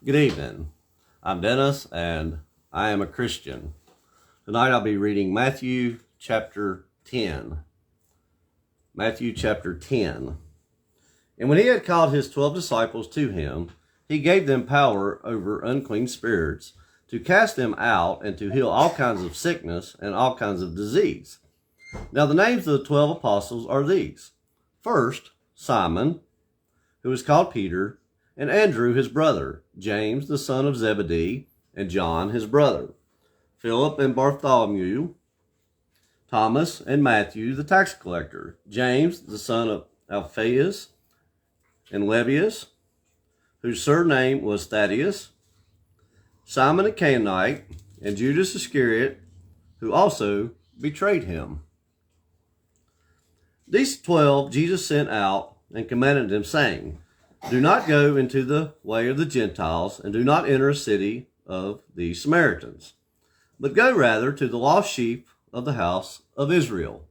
Good evening. I'm Dennis, and I am a Christian. Tonight I'll be reading Matthew chapter 10. Matthew chapter 10. And when he had called his 12 disciples to him, he gave them power over unclean spirits to cast them out and to heal all kinds of sickness and all kinds of disease. Now the names of the 12 apostles are these. First, Simon, who is called Peter, and Andrew his brother, James the son of Zebedee, and John his brother, Philip and Bartholomew, Thomas and Matthew the tax collector, James the son of Alphaeus, and Lebbaeus, whose surname was Thaddeus, Simon the Canaanite, and Judas Iscariot, who also betrayed him. These 12 Jesus sent out and commanded them, saying, Do not go into the way of the Gentiles, and do not enter a city of the Samaritans, but go rather to the lost sheep of the house of Israel.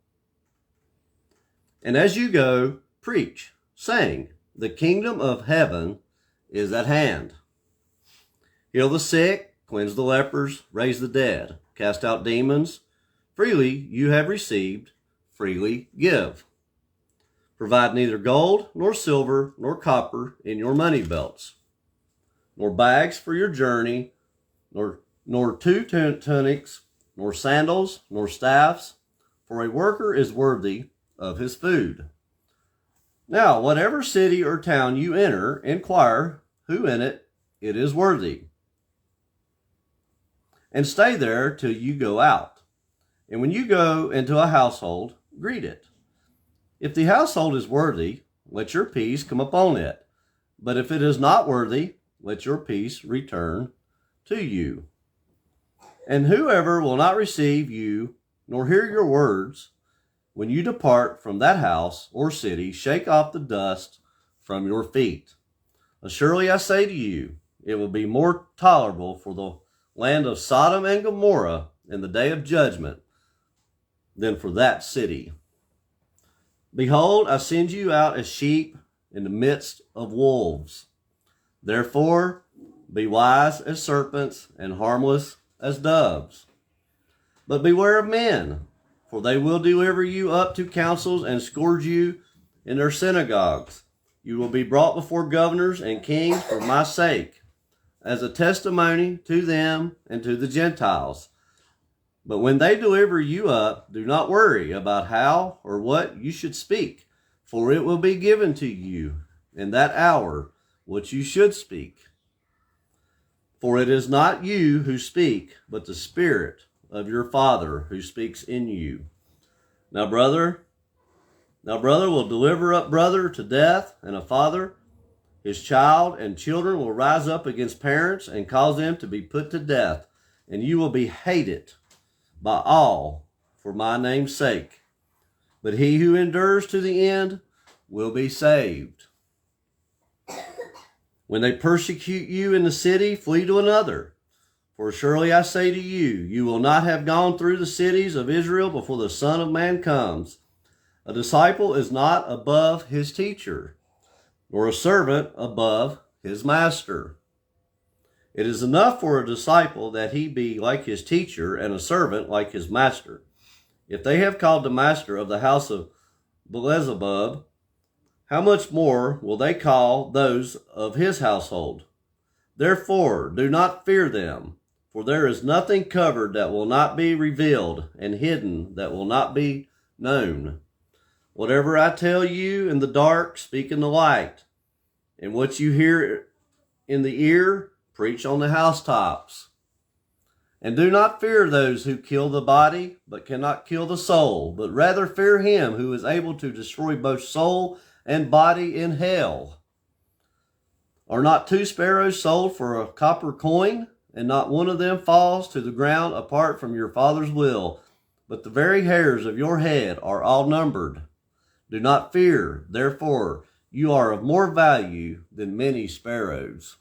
And as you go, preach, saying, The kingdom of heaven is at hand. Heal the sick, cleanse the lepers, raise the dead, cast out demons. Freely you have received, freely give. Provide neither gold, nor silver, nor copper in your money belts, nor bags for your journey, nor two tunics, nor sandals, nor staffs, for a worker is worthy of his food. Now, whatever city or town you enter, inquire who in it is worthy, and stay there till you go out. And when you go into a household, greet it. If the household is worthy, let your peace come upon it. But if it is not worthy, let your peace return to you. And whoever will not receive you, nor hear your words, when you depart from that house or city, shake off the dust from your feet. Surely I say to you, it will be more tolerable for the land of Sodom and Gomorrah in the day of judgment than for that city. Behold, I send you out as sheep in the midst of wolves. Therefore, be wise as serpents and harmless as doves. But beware of men, for they will deliver you up to councils and scourge you in their synagogues. You will be brought before governors and kings for my sake, as a testimony to them and to the Gentiles. But when they deliver you up, do not worry about how or what you should speak, for it will be given to you in that hour what you should speak. For it is not you who speak, but the Spirit of your Father who speaks in you. Now brother will deliver up brother to death, and a father his child, and children will rise up against parents and cause them to be put to death, and you will be hated by all for my name's sake. But he who endures to the end will be saved. When they persecute you in the city, flee to another. For surely I say to you, you will not have gone through the cities of Israel before the Son of Man comes. A disciple is not above his teacher, nor a servant above his master. It is enough for a disciple that he be like his teacher, and a servant like his master. If they have called the master of the house of Beelzebub, how much more will they call those of his household? Therefore, do not fear them, for there is nothing covered that will not be revealed, and hidden that will not be known. Whatever I tell you in the dark, speak in the light, and what you hear in the ear, preach on the housetops. And do not fear those who kill the body, but cannot kill the soul, but rather fear him who is able to destroy both soul and body in hell. Are not 2 sparrows sold for a copper coin, and not one of them falls to the ground apart from your Father's will? But the very hairs of your head are all numbered. Do not fear, therefore, you are of more value than many sparrows.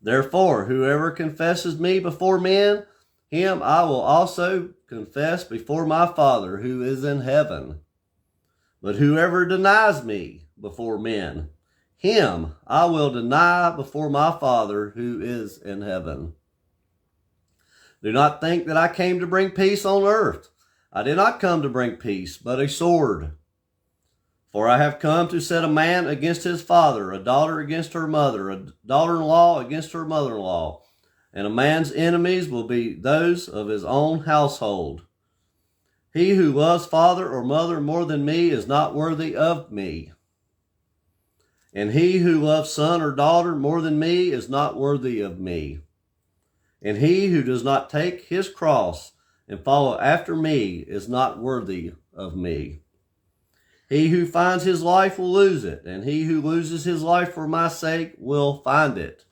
Therefore, whoever confesses me before men, him I will also confess before my Father who is in heaven. But whoever denies me before men, him I will deny before my Father who is in heaven. Do not think that I came to bring peace on earth. I did not come to bring peace, but a sword. For I have come to set a man against his father, a daughter against her mother, a daughter-in-law against her mother-in-law, and a man's enemies will be those of his own household. He who loves father or mother more than me is not worthy of me. And he who loves son or daughter more than me is not worthy of me. And he who does not take his cross and follow after me is not worthy of me. He who finds his life will lose it, and he who loses his life for my sake will find it.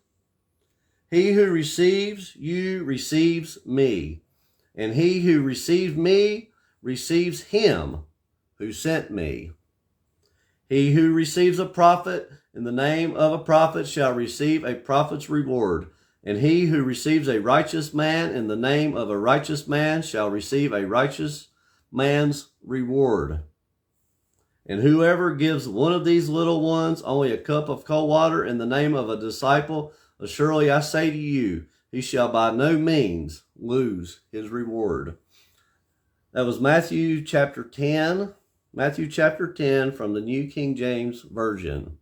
He who receives you receives me, and he who receives me receives him who sent me. He who receives a prophet in the name of a prophet shall receive a prophet's reward, and he who receives a righteous man in the name of a righteous man shall receive a righteous man's reward. And whoever gives one of these little ones only a cup of cold water in the name of a disciple, surely I say to you, he shall by no means lose his reward. That was Matthew chapter 10 from the New King James Version.